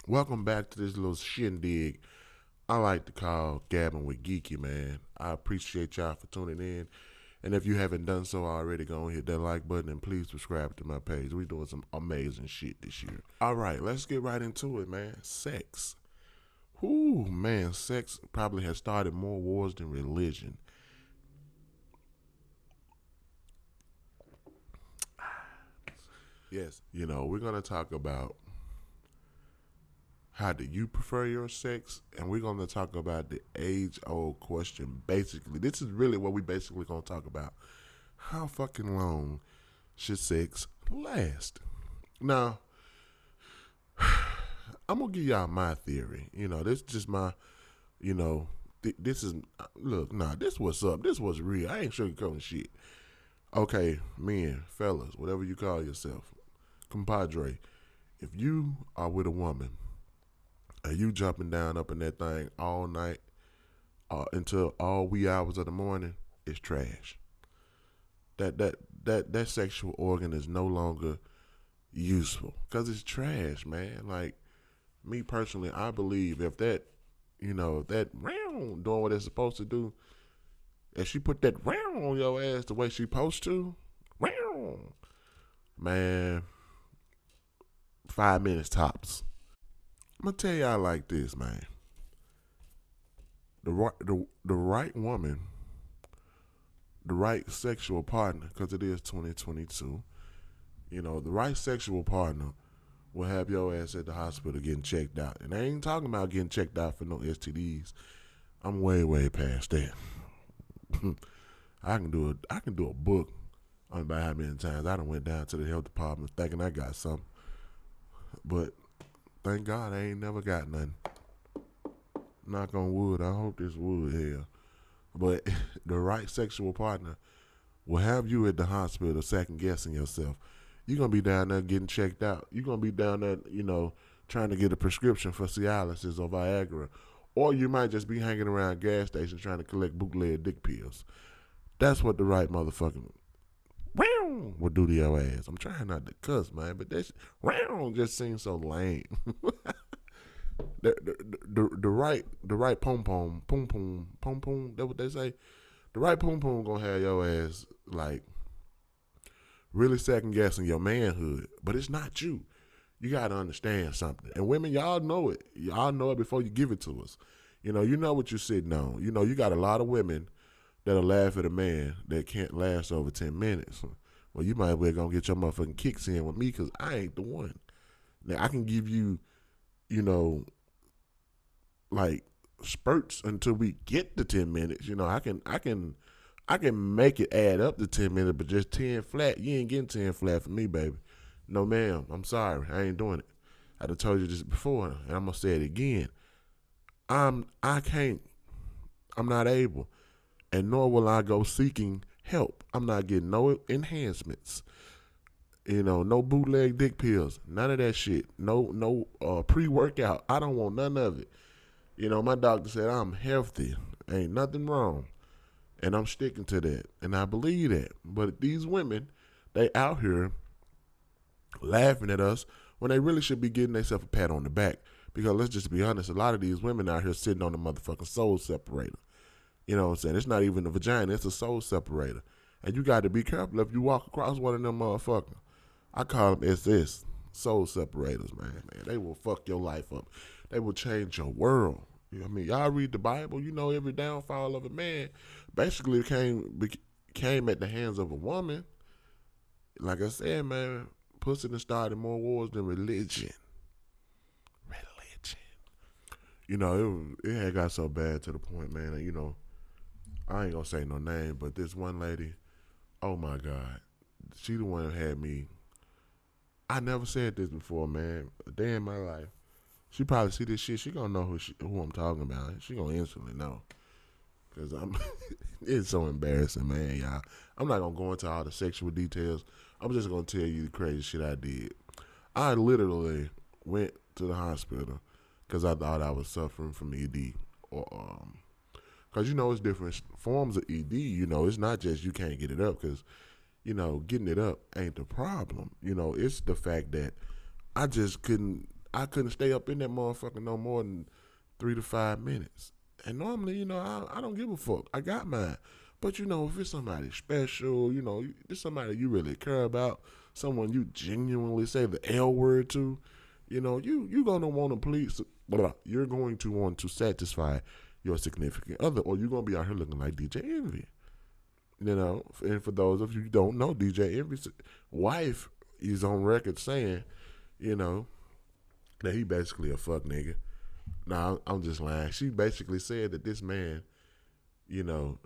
Welcome back to this little shindig I like to call Gabbing with Geeky, man. I appreciate y'all for tuning in. And if you haven't done so already, go and hit that like button and please subscribe to my page. We're doing some amazing shit this year. All right, let's get right into it, man. Sex. Whoo, man, sex probably has started more wars than religion. Yes, we're going to talk about how do you prefer your sex, and we're going to talk about the age-old question. Basically, this is really what we basically going to talk about. How fucking long should sex last? Now, I'm gonna give y'all my theory. This is just my, this is look. Nah, this what's up. This was real. I ain't sugarcoating shit. Okay, men, fellas, whatever you call yourself, compadre. If you are with a woman and you jumping down up in that thing all night until all wee hours of the morning, it's trash. That sexual organ is no longer useful because it's trash, man. Like me personally, I believe if that round doing what it's supposed to do, if she put that round on your ass the way she supposed to, round, man, 5 minutes tops. I'm gonna tell y'all like this, man. The right woman, the right sexual partner, because it is 2022. The right sexual partner will have your ass at the hospital getting checked out. And I ain't talking about getting checked out for no STDs. I'm way past that. I can do a book on about how many times I done went down to the health department thinking I got something. But thank God I ain't never got nothing. Knock on wood. I hope this wood here. But the right sexual partner will have you at the hospital second guessing yourself. You're gonna be down there getting checked out. You're gonna be down there, trying to get a prescription for Cialis or Viagra. Or you might just be hanging around gas stations trying to collect bootleg dick pills. That's what the right motherfucking round will do to your ass. I'm trying not to cuss, man, but that round just seems so lame. The right pom pom. That's what they say. The right pom pom gonna have your ass like really second guessing your manhood, but it's not you. You gotta understand something. And women, y'all know it. Y'all know it before you give it to us. You know what you're sitting on. You got a lot of women that'll laugh at a man that can't last over 10 minutes. Well, you might well gonna get your motherfucking kicks in with me because I ain't the one. Now, I can give you, you know, like spurts until we get to 10 minutes. I can make it add up to 10 minutes, but just 10 flat, you ain't getting 10 flat for me, baby. No, ma'am. I'm sorry. I ain't doing it. I done told you this before, and I'm gonna say it again. I can't. I'm not able, and nor will I go seeking help. I'm not getting no enhancements. No bootleg dick pills. None of that shit. No pre workout. I don't want none of it. My doctor said I'm healthy. Ain't nothing wrong. And I'm sticking to that. And I believe that. But these women, they out here laughing at us when they really should be getting themselves a pat on the back. Because let's just be honest, a lot of these women out here sitting on the motherfucking soul separator. You know what I'm saying? It's not even a vagina, it's a soul separator. And you got to be careful if you walk across one of them motherfuckers. I call them SS, soul separators, man. They will fuck your life up. They will change your world. Y'all read the Bible, every downfall of a man basically came at the hands of a woman. Like I said, man, pussy done started more wars than religion. Religion. It had got so bad to the point, man, I ain't gonna say no name, but this one lady, oh my God, she the one that had me. I never said this before, man. A day in my life. She probably see this shit. She gonna know who I'm talking about. She gonna instantly know. Cause I'm, it's so embarrassing, man, y'all. I'm not gonna go into all the sexual details. I'm just gonna tell you the crazy shit I did. I literally went to the hospital because I thought I was suffering from ED, or because it's different forms of ED. It's not just you can't get it up because getting it up ain't the problem. It's the fact that I just couldn't. I couldn't stay up in that motherfucker no more than 3 to 5 minutes. And normally, I don't give a fuck. I got mine. But if it's somebody special, it's somebody you really care about, someone you genuinely say the L word to, you gonna want to please. You're going to want to satisfy your significant other, or you're gonna be out here looking like DJ Envy. And for those of you who don't know, DJ Envy's wife is on record saying, that he basically a fuck nigga. Nah, I'm just lying. She basically said that this man, never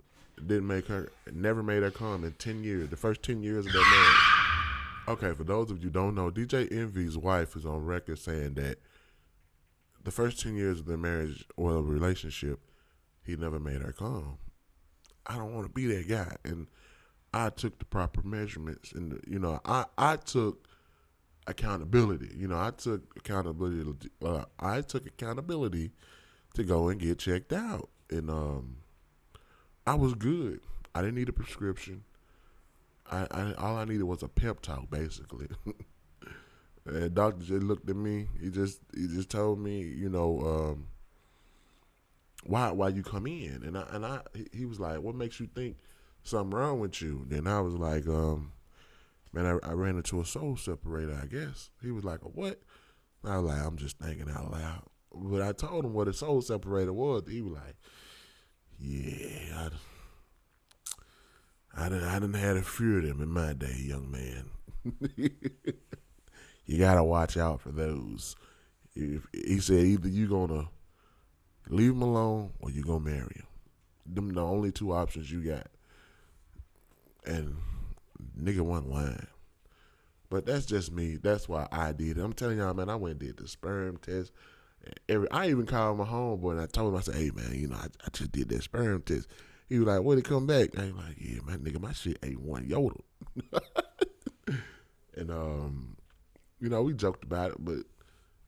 made her come in 10 years, the first 10 years of their marriage. Okay, for those of you who don't know, DJ Envy's wife is on record saying that the first 10 years of their marriage or relationship, he never made her come. I don't want to be that guy. And I took the proper measurements. And, I took accountability. I took accountability. I took accountability to go and get checked out. And I was good. I didn't need a prescription. All I needed was a pep talk, basically. And the doctor just looked at me. He just told me, why you come in? And he was like, what makes you think something wrong with you? Then I was like, man, I ran into a soul separator, I guess. He was like, a what? I was like, I'm just thinking out loud. But I told him what a soul separator was. He was like, yeah, I done had a few of them in my day, young man. You gotta watch out for those. He said either you gonna leave him alone or you gonna marry him. Them the only two options you got. And nigga wasn't lying. But that's just me. That's why I did it. I'm telling y'all, man, I went and did the sperm test. I even called my homeboy and I told him, I said, hey, man, I just did that sperm test. He was like, what'd it come back? I was like, yeah, man, nigga, my shit ain't one yodel. And, we joked about it, but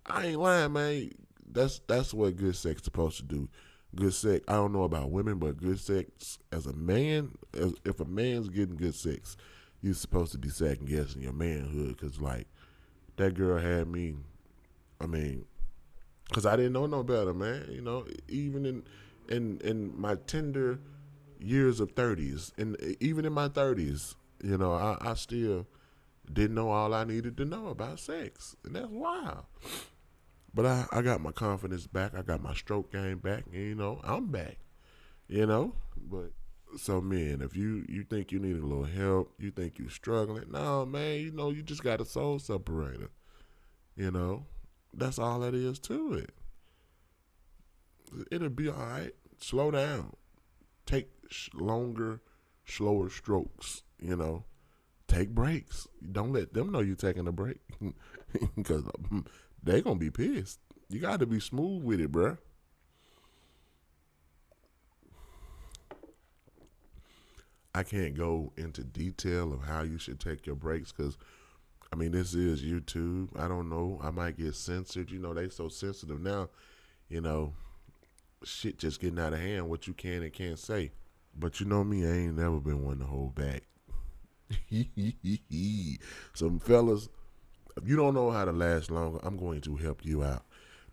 I ain't lying, man. That's what good sex is supposed to do. Good sex, I don't know about women, but good sex as a man, if a man's getting good sex, you're supposed to be second guessing your manhood, because, like, that girl had me, because I didn't know no better, man. Even in my tender years of 30s, and even in my 30s, I still didn't know all I needed to know about sex, and that's wild. But I got my confidence back. I got my stroke game back. And, I'm back. But so, man, if you think you need a little help, you think you're struggling, no, man, you just got a soul separator. That's all that is to it. It'll be all right. Slow down. Take longer, slower strokes. Take breaks. Don't let them know you're taking a break, because they gonna be pissed. You got to be smooth with it, bruh. I can't go into detail of how you should take your breaks, because this is YouTube. I don't know. I might get censored. They so sensitive now. Shit just getting out of hand, what you can and can't say. But me, I ain't never been one to hold back. Some fellas, if you don't know how to last longer, I'm going to help you out.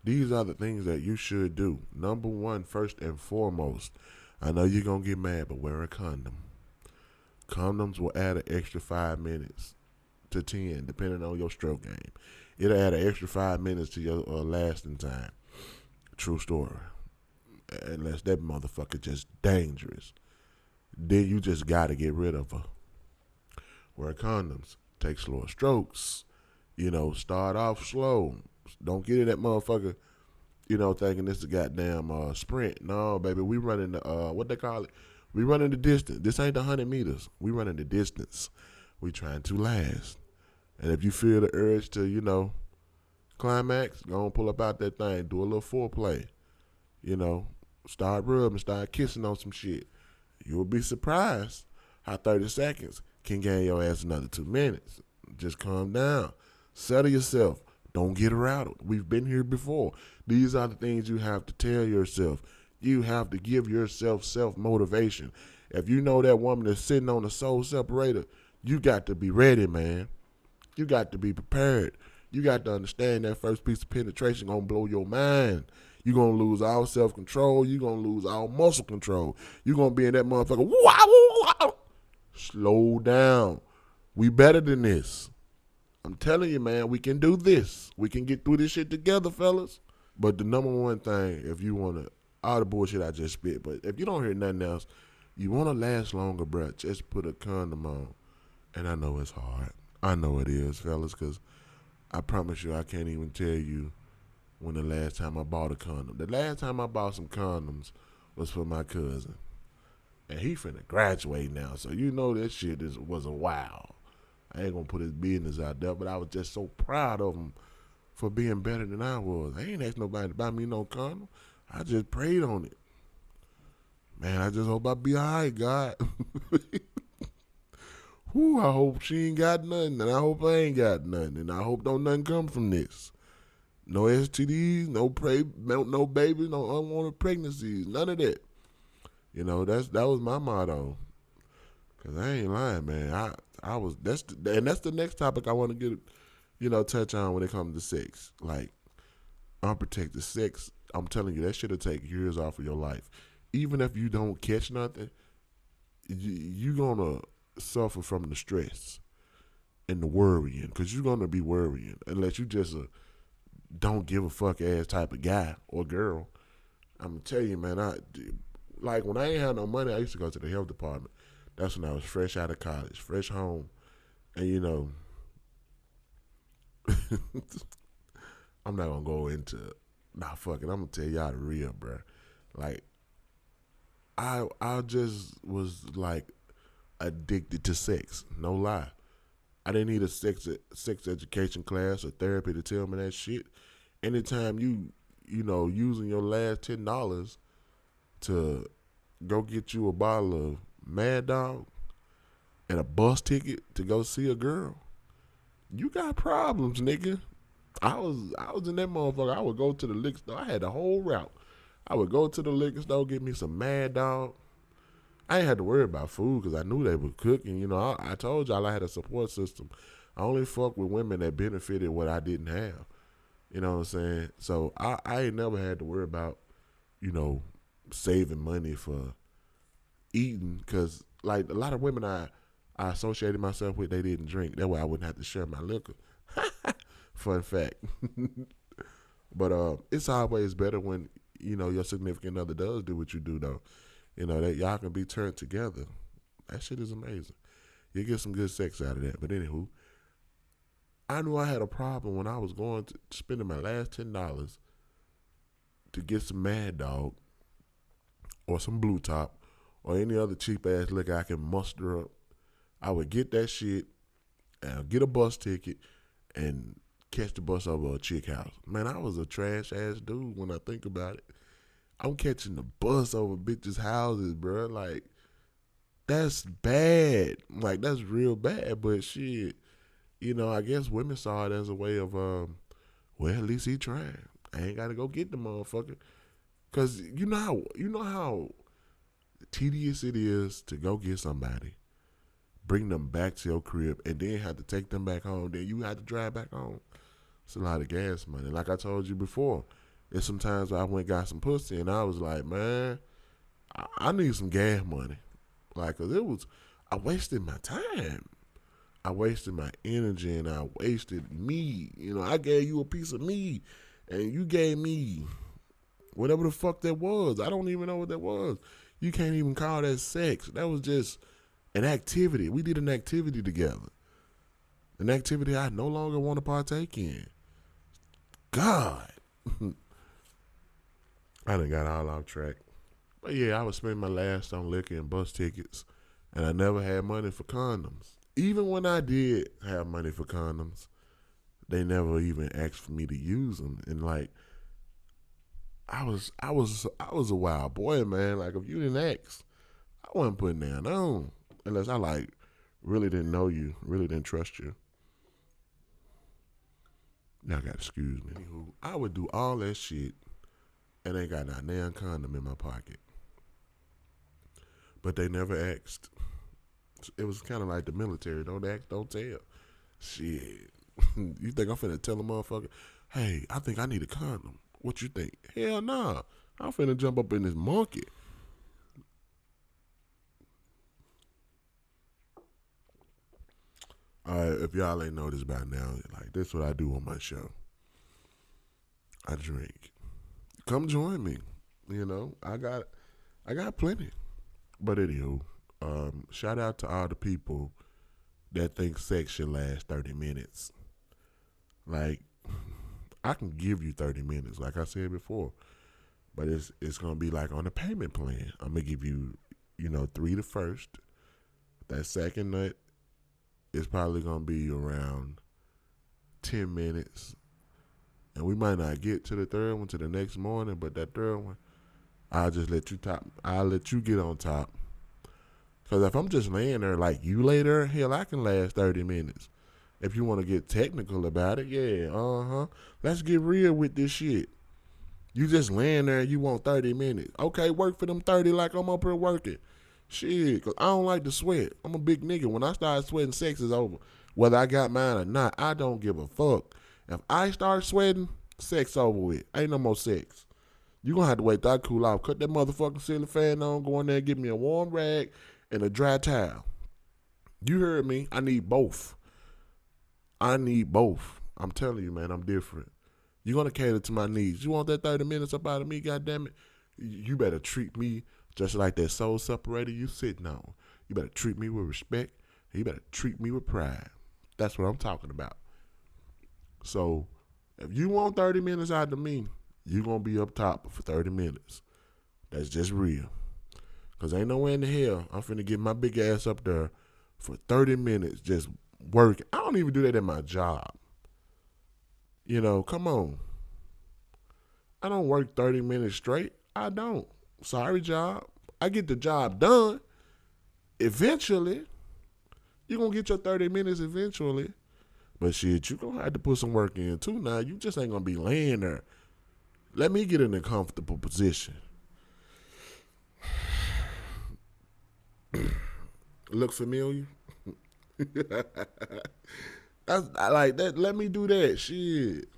These are the things that you should do. Number one, first and foremost, I know you're going to get mad, but wear a condom. Condoms will add an extra 5 minutes to 10, depending on your stroke game. It'll add an extra 5 minutes to your lasting time. True story. Unless that motherfucker just dangerous. Then you just got to get rid of her. Wear condoms. Take slower strokes. Start off slow. Don't get in that motherfucker, thinking this is a goddamn sprint. No, baby, we running the, what they call it? We running the distance. This ain't the 100 meters. We running the distance. We trying to last. And if you feel the urge to, climax, go and pull up out that thing. Do a little foreplay. Start rubbing, start kissing on some shit. You'll be surprised how 30 seconds can gain your ass another 2 minutes. Just calm down. Settle yourself. Don't get rattled. We've been here before. These are the things you have to tell yourself. You have to give yourself self-motivation. If you know that woman is sitting on a soul separator, you got to be ready, man. You got to be prepared. You got to understand that first piece of penetration gonna blow your mind. You gonna lose all self control. You gonna lose all muscle control. You gonna be in that motherfucker. Wow, wow. Slow down. We better than this. I'm telling you, man, we can do this. We can get through this shit together, fellas. But the number one thing, if you want to, all the bullshit I just spit, but if you don't hear nothing else, you want to last longer, bruh, just put a condom on. And I know it's hard. I know it is, fellas, because I promise you I can't even tell you when the last time I bought a condom. The last time I bought some condoms was for my cousin. And he finna graduate now, so you know that shit was a while. I ain't gonna put his business out there, but I was just so proud of him for being better than I was. I ain't asked nobody to buy me no condom. I just prayed on it. Man, I just hope I be alright, God. Whew, I hope she ain't got nothing, and I hope I ain't got nothing, and I hope don't nothing come from this. No STDs, no babies, no unwanted pregnancies, none of that. You know, that was my motto. Cause I ain't lying, man. I was that's the next topic I want to touch on when it comes to sex. Like unprotected sex. I'm telling you, that shit'll take years off of your life. Even if you don't catch nothing, you gonna suffer from the stress and the worrying, because you're gonna be worrying unless you just don't give a fuck ass type of guy or girl. I'm gonna tell you, man. Like when I ain't had no money, I used to go to the health department. That's when I was fresh out of college, fresh home, and I'm not gonna go into. Nah, fuck it. I'm gonna tell y'all the real, bro. Like I just was like addicted to sex. No lie. I didn't need a sex education class or therapy to tell me that shit. Anytime using your last $10 to go get you a bottle of Mad Dog and a bus ticket to go see a girl, you got problems, nigga. I was in that motherfucker. I would go to the liquor store. I had the whole route. I would go to the liquor store, get me some Mad Dog. I ain't had to worry about food because I knew they were cooking. I told y'all I had a support system. I only fuck with women that benefited what I didn't have. You know what I'm saying? So I ain't never had to worry about, saving money for eating, because like a lot of women I associated myself with, they didn't drink. That way I wouldn't have to share my liquor. Fun fact. But it's always better when your significant other does do what you do, though. That y'all can be turned together. That shit is amazing. You get some good sex out of that. But anywho, I knew I had a problem when I was going to spending my last $10 to get some Mad Dog or some Blue Top or any other cheap ass liquor I can muster up. I would get that shit and get a bus ticket and catch the bus over a chick house. Man, I was a trash ass dude when I think about it. I'm catching the bus over bitches' houses, bro. Like, that's bad. Like, that's real bad. But shit, I guess women saw it as a way of, well, at least he trying. I ain't got to go get the motherfucker. Because you know how tedious it is to go get somebody, bring them back to your crib, and then have to take them back home. Then you have to drive back home. It's a lot of gas money. Like I told you before, there's some times where I went and got some pussy, and I was like, man, I need some gas money. Like, cause I wasted my time. I wasted my energy, and I wasted me. I gave you a piece of me, and you gave me whatever the fuck that was. I don't even know what that was. You can't even call that sex. That was just an activity. We did an activity together. An activity I no longer want to partake in. God. I done got all off track. But yeah, I was spending my last on liquor and bus tickets, and I never had money for condoms. Even when I did have money for condoms, they never even asked for me to use them. And like, I was a wild boy, man. Like, if you didn't ask, I wasn't putting that on unless I like really didn't know you, really didn't trust you. Y'all got to excuse me. Anywho, I would do all that shit and ain't got not damn condom in my pocket. But they never asked. It was kind of like the military. Don't ask, don't tell. Shit. You think I'm finna tell a motherfucker, hey, I think I need a condom. What you think? Hell nah. I'm finna jump up in this monkey. Alright, if y'all ain't noticed by now, like this is what I do on my show. I drink. Come join me. I got plenty. But anywho, shout out to all the people that think sex should last 30 minutes. Like, I can give you 30 minutes, like I said before, but it's gonna be like on a payment plan. I'm gonna give you, three the first. That second nut is probably gonna be around 10 minutes, and we might not get to the third one to the next morning. But that third one, I'll just let you top. I'll let you get on top. Cause if I'm just laying there like you lay there, hell, I can last 30 minutes. If you want to get technical about it, yeah, Let's get real with this shit. You just laying there, you want 30 minutes. Okay, work for them 30 like I'm up here working. Shit, cause I don't like to sweat. I'm a big nigga. When I start sweating, sex is over. Whether I got mine or not, I don't give a fuck. If I start sweating, sex over with. Ain't no more sex. You gonna have to wait till I cool off. Cut that motherfucking ceiling fan on, go in there and get me a warm rag and a dry towel. You heard me. I need both. I need both. I'm telling you, man, I'm different. You're gonna cater to my needs. You want that 30 minutes up out of me, goddamn it? You better treat me just like that soul separator you sitting on. You better treat me with respect. And you better treat me with pride. That's what I'm talking about. So, if you want 30 minutes out of me, you're gonna be up top for 30 minutes. That's just real. Cause ain't nowhere in the hell I'm finna get my big ass up there for 30 minutes just working. I don't even do that at my job. Come on. I don't work 30 minutes straight. I don't. Sorry, job. I get the job done. Eventually. You're going to get your 30 minutes eventually. But shit, you going to have to put some work in too now. You just ain't going to be laying there. Let me get in a comfortable position. Look familiar? I like that. Let me do that. Shit.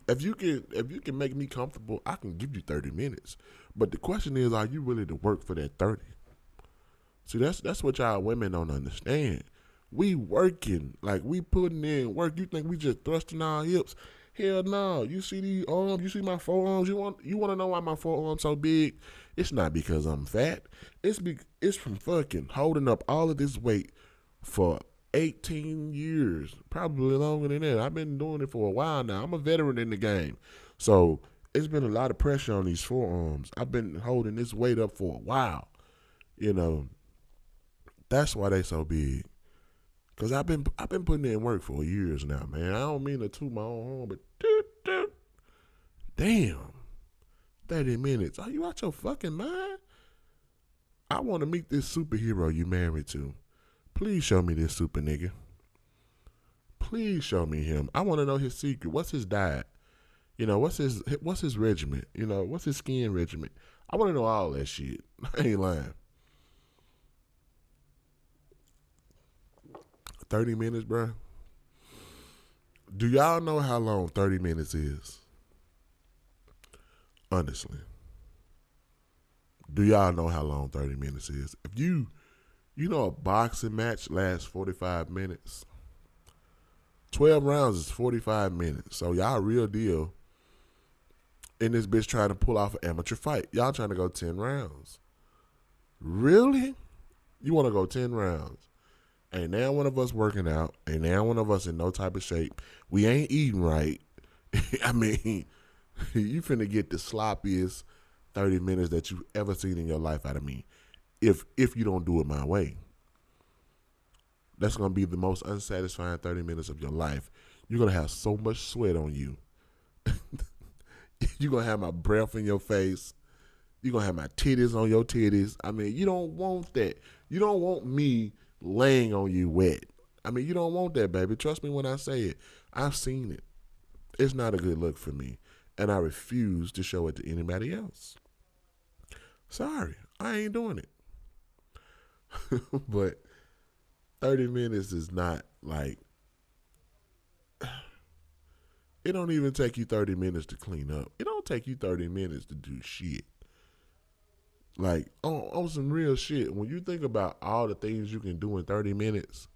If you can make me comfortable, I can give you 30 minutes. But the question is, are you willing to work for that 30? See, that's what y'all women don't understand. We working, like we putting in work. You think we just thrusting our hips? Hell no. You see these arms, you see my forearms, you want to know why my forearms so big? It's not because I'm fat. It's from fucking holding up all of this weight for 18 years, probably longer than that. I've been doing it for a while now. I'm a veteran in the game. So it's been a lot of pressure on these forearms. I've been holding this weight up for a while. That's why they so big. Cause I've been putting in work for years now, man. I don't mean to toot my own horn, but damn, 30 minutes. Are you out your fucking mind? I want to meet this superhero you married to. Please show me this super nigga. Please show me him. I want to know his secret. What's his diet? What's his regimen? What's his skin regimen? I want to know all that shit. I ain't lying. 30 minutes, bro. Do y'all know how long 30 minutes is? Honestly. Do y'all know how long 30 minutes is? If you a boxing match lasts 45 minutes. 12 rounds is 45 minutes. So y'all real deal in this bitch trying to pull off an amateur fight. Y'all trying to go 10 rounds. Really? You want to go 10 rounds. Ain't now one of us working out. Ain't now one of us in no type of shape. We ain't eating right. I mean, you finna get the sloppiest 30 minutes that you've ever seen in your life out of me. If you don't do it my way. That's going to be the most unsatisfying 30 minutes of your life. You're going to have so much sweat on you. You're going to have my breath in your face. You're going to have my titties on your titties. I mean, you don't want that. You don't want me laying on you wet. I mean, you don't want that, baby. Trust me when I say it. I've seen it. It's not a good look for me. And I refuse to show it to anybody else. Sorry, I ain't doing it. But 30 minutes is not like It don't even take you 30 minutes to clean up. It don't take you 30 minutes to do shit. Like, on some real shit, when you think about all the things you can do in 30 minutes,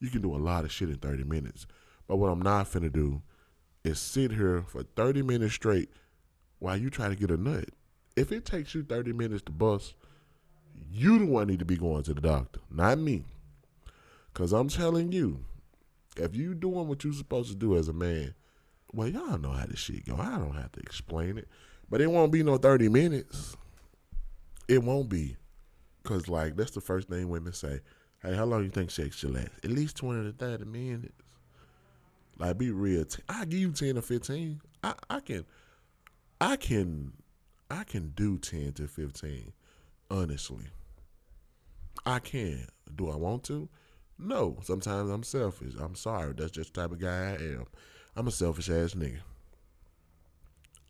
you can do a lot of shit in 30 minutes. But what I'm not finna do is sit here for 30 minutes straight while you try to get a nut. If it takes you 30 minutes to bust, you the one need to be going to the doctor, not me. Because I'm telling you, if you doing what you supposed to do as a man, well, y'all know how this shit go. I don't have to explain it. But it won't be no 30 minutes. It won't be. Because, like, that's the first thing women say. Hey, how long you think sex should last? At least 20 to 30 minutes. Like, be real. I give you 10 or 15. I can do 10 to 15. Honestly. I can. Do I want to? No. Sometimes I'm selfish. I'm sorry. That's just the type of guy I am. I'm a selfish ass nigga.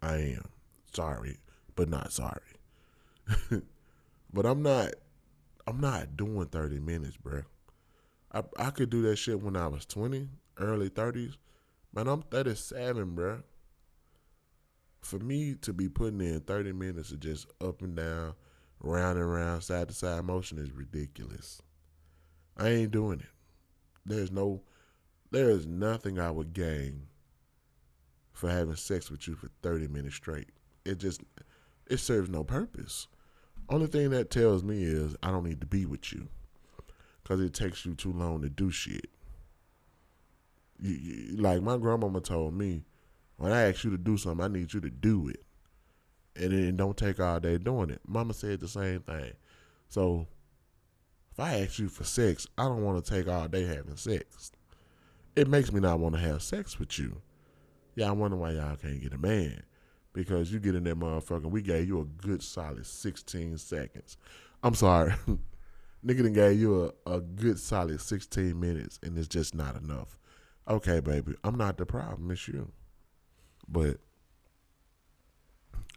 I am. Sorry, but not sorry. But I'm not doing 30 minutes, bro. I could do that shit when I was 20, early 30s. Man, I'm 37, bro. For me to be putting in 30 minutes of just up and down, round and round, side to side motion is ridiculous. I ain't doing it. There is nothing I would gain for having sex with you for 30 minutes straight. It serves no purpose. Only thing that tells me is I don't need to be with you because it takes you too long to do shit. Like my grandmama told me, when I ask you to do something, I need you to do it. And then don't take all day doing it. Mama said the same thing. So if I ask you for sex, I don't want to take all day having sex. It makes me not want to have sex with you. Yeah, I wonder why y'all can't get a man. Because you get in that motherfucker, we gave you a good solid 16 seconds. I'm sorry. Nigga done gave you a good solid 16 minutes, and it's just not enough. Okay, baby, I'm not the problem, it's you. But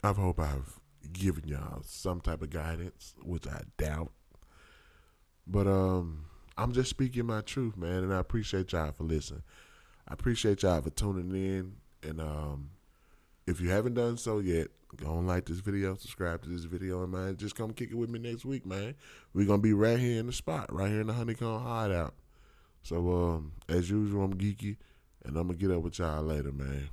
I hope I've given y'all some type of guidance, which I doubt. But I'm just speaking my truth, man, and I appreciate y'all for listening. I appreciate y'all for tuning in, and if you haven't done so yet, go and like this video, subscribe to this video, and man, just come kick it with me next week, man. We're gonna be right here in the spot, right here in the Honeycomb Hideout. So as usual, I'm Geeky, and I'm gonna get up with y'all later, man.